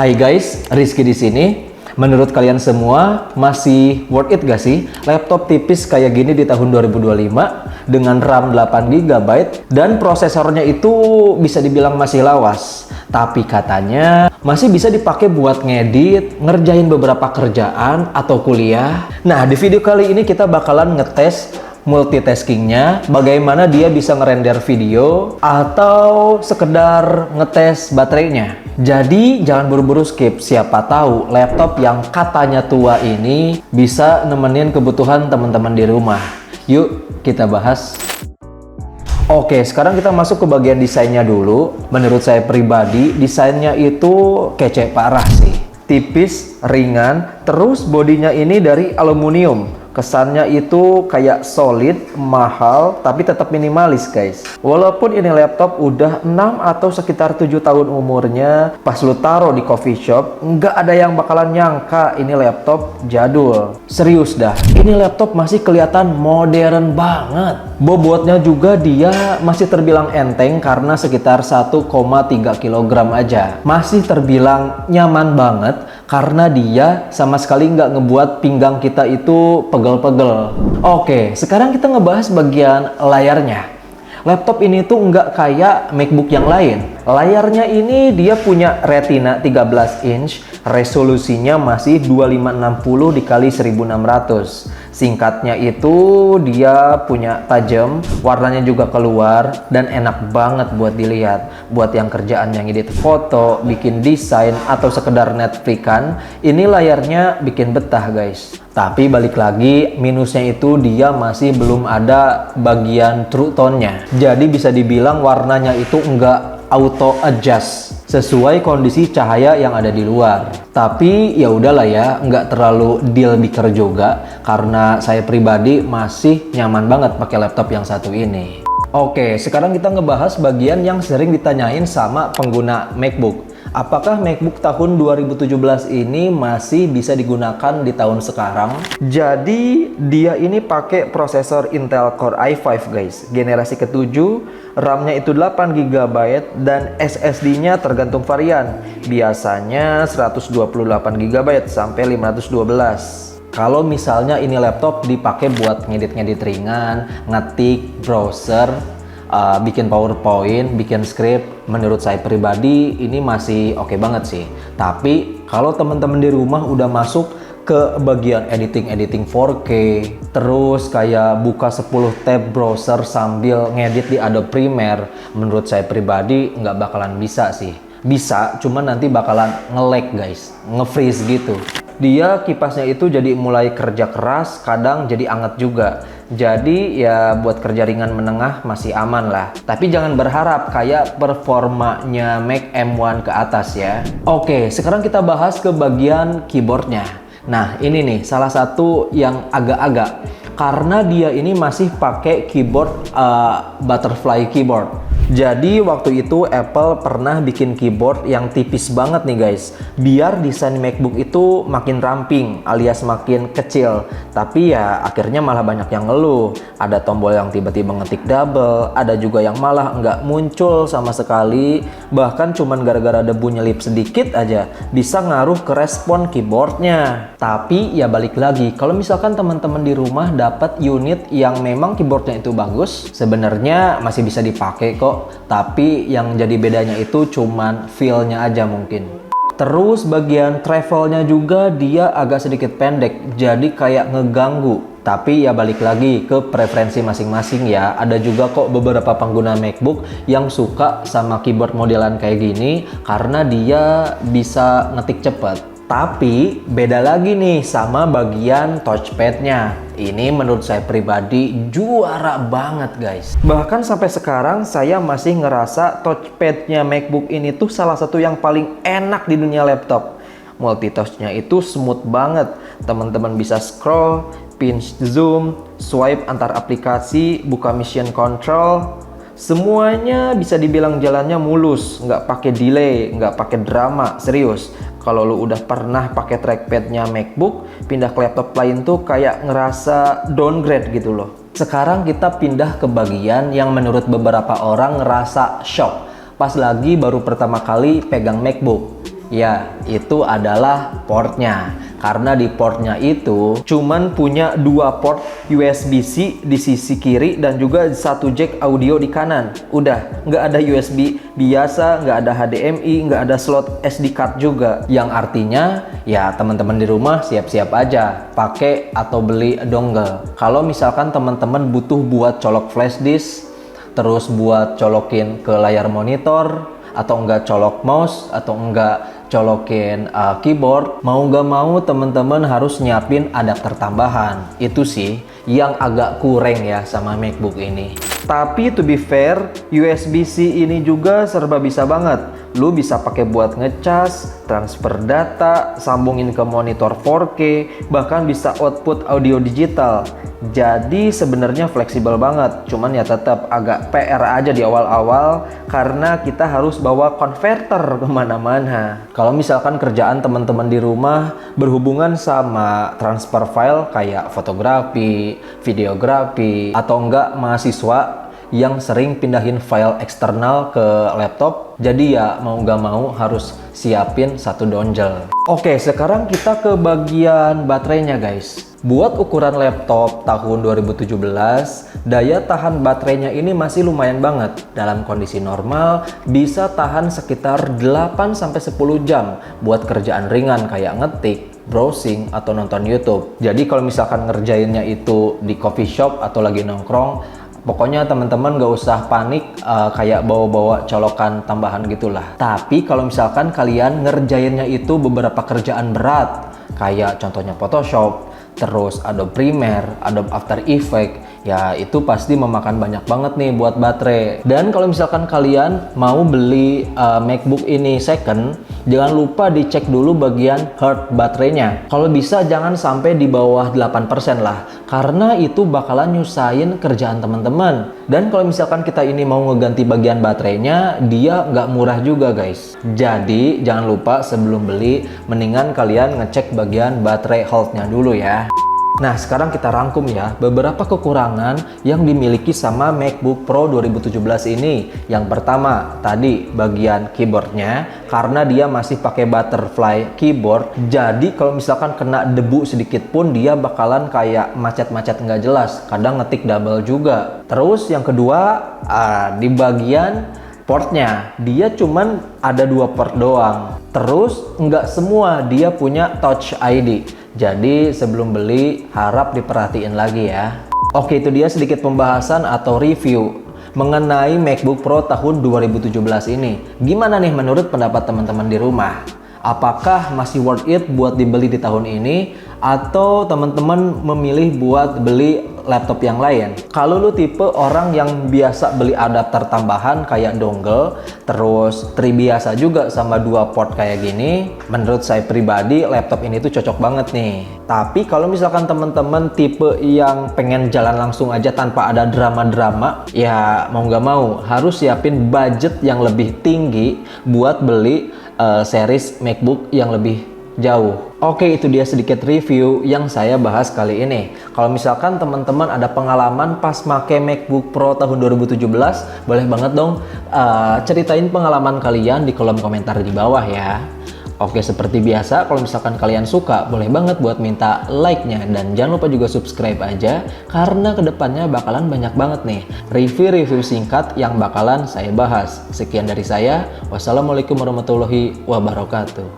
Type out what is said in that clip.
Hai guys, Rizky di sini. Menurut kalian semua, masih worth it gak sih laptop tipis kayak gini di tahun 2025 dengan RAM 8GB dan prosesornya itu bisa dibilang masih lawas. Tapi katanya masih bisa dipakai buat ngedit, ngerjain beberapa kerjaan atau kuliah. Nah, di video kali ini kita bakalan ngetes multitaskingnya, bagaimana dia bisa ngerender video atau sekedar ngetes baterainya. Jadi jangan buru-buru skip, siapa tahu laptop yang katanya tua ini bisa nemenin kebutuhan teman-teman di rumah. Yuk kita bahas. Oke, sekarang kita masuk ke bagian desainnya dulu. Menurut saya pribadi, desainnya itu kece parah sih. Tipis, ringan, terus bodinya ini dari aluminium. Kesannya itu kayak solid, mahal, tapi tetap minimalis guys. Walaupun ini laptop udah 6 atau sekitar 7 tahun umurnya, pas lu taruh di coffee shop, nggak ada yang bakalan nyangka ini laptop jadul. Serius dah, ini laptop masih kelihatan modern banget. Bobotnya juga dia masih terbilang enteng karena sekitar 1,3 kg aja. Masih terbilang nyaman banget karena dia sama sekali nggak ngebuat pinggang kita itu pegel-pegel. Oke, sekarang kita ngebahas bagian layarnya. Laptop ini tuh nggak kayak MacBook yang lain. Layarnya ini dia punya Retina 13 inch, resolusinya masih 2560 dikali 1600. Singkatnya itu dia punya tajam, warnanya juga keluar dan enak banget buat dilihat. Buat yang kerjaan yang edit foto, bikin desain atau sekedar Netflix-an, ini layarnya bikin betah guys. Tapi balik lagi, minusnya itu dia masih belum ada bagian true tone-nya. Jadi bisa dibilang warnanya itu enggak auto adjust sesuai kondisi cahaya yang ada di luar. Tapi ya udahlah ya, nggak terlalu deal breaker juga karena saya pribadi masih nyaman banget pakai laptop yang satu ini. Oke, sekarang kita ngebahas bagian yang sering ditanyain sama pengguna MacBook. Apakah MacBook tahun 2017 ini masih bisa digunakan di tahun sekarang? Jadi dia ini pakai prosesor Intel Core i5 guys, generasi ke-7, RAM-nya itu 8GB dan SSD-nya tergantung varian. Biasanya 128GB sampai 512. Kalau misalnya ini laptop dipakai buat ngedit-ngedit ringan, ngetik, browser, bikin PowerPoint, bikin script, menurut saya pribadi ini masih oke banget sih. Tapi kalau teman-teman di rumah udah masuk ke bagian editing 4K, terus kayak buka 10 tab browser sambil ngedit di Adobe Premiere, menurut saya pribadi nggak bakalan bisa sih. Bisa, cuman nanti bakalan nge-lag guys, nge-freeze gitu. Dia kipasnya itu jadi mulai kerja keras, kadang jadi anget juga. Jadi ya buat kerja ringan menengah masih aman lah. Tapi jangan berharap kayak performanya Mac M1 ke atas ya. Oke, sekarang kita bahas ke bagian keyboardnya. Nah ini nih salah satu yang agak-agak, karena dia ini masih pakai keyboard butterfly keyboard. Jadi waktu itu Apple pernah bikin keyboard yang tipis banget nih guys, biar desain MacBook itu makin ramping alias makin kecil. Tapi ya akhirnya malah banyak yang ngeluh. Ada tombol yang tiba-tiba ngetik double, ada juga yang malah nggak muncul sama sekali. Bahkan cuman gara-gara debu nyelip sedikit aja bisa ngaruh ke respon keyboardnya. Tapi ya balik lagi, kalau misalkan teman-teman di rumah dapat unit yang memang keyboardnya itu bagus, sebenarnya masih bisa dipakai kok. Tapi yang jadi bedanya itu cuman feel-nya aja mungkin. Terus bagian travelnya juga dia agak sedikit pendek, jadi kayak ngeganggu. Tapi ya balik lagi ke preferensi masing-masing ya. Ada juga kok beberapa pengguna MacBook yang suka sama keyboard modelan kayak gini karena dia bisa ngetik cepet. Tapi beda lagi nih sama bagian touchpadnya. Ini menurut saya pribadi juara banget guys. Bahkan sampai sekarang saya masih ngerasa touchpadnya MacBook ini tuh salah satu yang paling enak di dunia laptop. Multitouchnya itu smooth banget. Teman-teman bisa scroll, pinch zoom, swipe antar aplikasi, buka mission control. Semuanya bisa dibilang jalannya mulus, nggak pakai delay, nggak pakai drama, serius. Kalau lu udah pernah pakai trackpadnya MacBook, pindah ke laptop lain tuh kayak ngerasa downgrade gitu loh. Sekarang kita pindah ke bagian yang menurut beberapa orang ngerasa shock pas lagi baru pertama kali pegang MacBook. Ya, itu adalah portnya. Karena di portnya itu cuman punya 2 port USB-C di sisi kiri dan juga 1 jack audio di kanan. Udah, nggak ada USB biasa, nggak ada HDMI, nggak ada slot SD card juga. Yang artinya, ya teman-teman di rumah siap-siap aja pakai atau beli dongle. Kalau misalkan teman-teman butuh buat colok flash disk, terus buat colokin ke layar monitor, atau enggak colok mouse, atau enggak colokin keyboard, mau nggak mau teman-teman harus nyiapin adapter tambahan. Itu sih yang agak kurang ya sama MacBook ini. Tapi to be fair, USB-C ini juga serba bisa banget. Lu bisa pakai buat ngecas, transfer data, sambungin ke monitor 4K, bahkan bisa output audio digital. Jadi sebenarnya fleksibel banget, cuman ya tetap agak PR aja di awal-awal karena kita harus bawa konverter kemana-mana. Kalau misalkan kerjaan teman-teman di rumah berhubungan sama transfer file kayak fotografi, videografi, atau enggak mahasiswa yang sering pindahin file eksternal ke laptop, jadi ya mau nggak mau harus siapin 1 dongle. Oke, sekarang kita ke bagian baterainya guys. Buat ukuran laptop tahun 2017, daya tahan baterainya ini masih lumayan banget. Dalam kondisi normal, bisa tahan sekitar 8-10 jam buat kerjaan ringan kayak ngetik, browsing, atau nonton YouTube. Jadi kalau misalkan ngerjainnya itu di coffee shop atau lagi nongkrong, pokoknya teman-teman gak usah panik kayak bawa-bawa colokan tambahan gitulah. Tapi kalau misalkan kalian ngerjainnya itu beberapa kerjaan berat, kayak contohnya Photoshop, terus Adobe Premiere, Adobe After Effects, ya itu pasti memakan banyak banget nih buat baterai. Dan kalau misalkan kalian mau beli MacBook ini second, jangan lupa dicek dulu bagian health baterainya. Kalau bisa jangan sampai di bawah 8% lah, karena itu bakalan nyusahin kerjaan teman-teman. Dan kalau misalkan kita ini mau ngeganti bagian baterainya, dia nggak murah juga guys. Jadi jangan lupa sebelum beli, mendingan kalian ngecek bagian baterai health-nya dulu ya. Nah, sekarang kita rangkum ya beberapa kekurangan yang dimiliki sama MacBook Pro 2017 ini. Yang pertama, tadi bagian keyboardnya, karena dia masih pakai butterfly keyboard, jadi kalau misalkan kena debu sedikit pun dia bakalan kayak macet-macet nggak jelas, kadang ngetik double juga. Terus yang kedua, di bagian portnya, dia cuman ada 2 port doang. Terus nggak semua dia punya Touch ID. Jadi sebelum beli harap diperhatiin lagi ya. Oke, itu dia sedikit pembahasan atau review mengenai MacBook Pro tahun 2017 ini. Gimana nih menurut pendapat teman-teman di rumah? Apakah masih worth it buat dibeli di tahun ini? Atau teman-teman memilih buat beli laptop yang lain? Kalau lu tipe orang yang biasa beli adapter tambahan kayak dongle, terus tri biasa juga sama 2 port kayak gini, menurut saya pribadi laptop ini tuh cocok banget nih. Tapi kalau misalkan teman-teman tipe yang pengen jalan langsung aja tanpa ada drama-drama, ya mau nggak mau harus siapin budget yang lebih tinggi buat beli series MacBook yang lebih jauh. Oke, itu dia sedikit review yang saya bahas kali ini. Kalau misalkan teman-teman ada pengalaman pas make MacBook Pro tahun 2017, boleh banget dong ceritain pengalaman kalian di kolom komentar di bawah ya. Oke, seperti biasa, kalau misalkan kalian suka, boleh banget buat minta like-nya. Dan jangan lupa juga subscribe aja, karena kedepannya bakalan banyak banget nih review-review singkat yang bakalan saya bahas. Sekian dari saya, wassalamualaikum warahmatullahi wabarakatuh.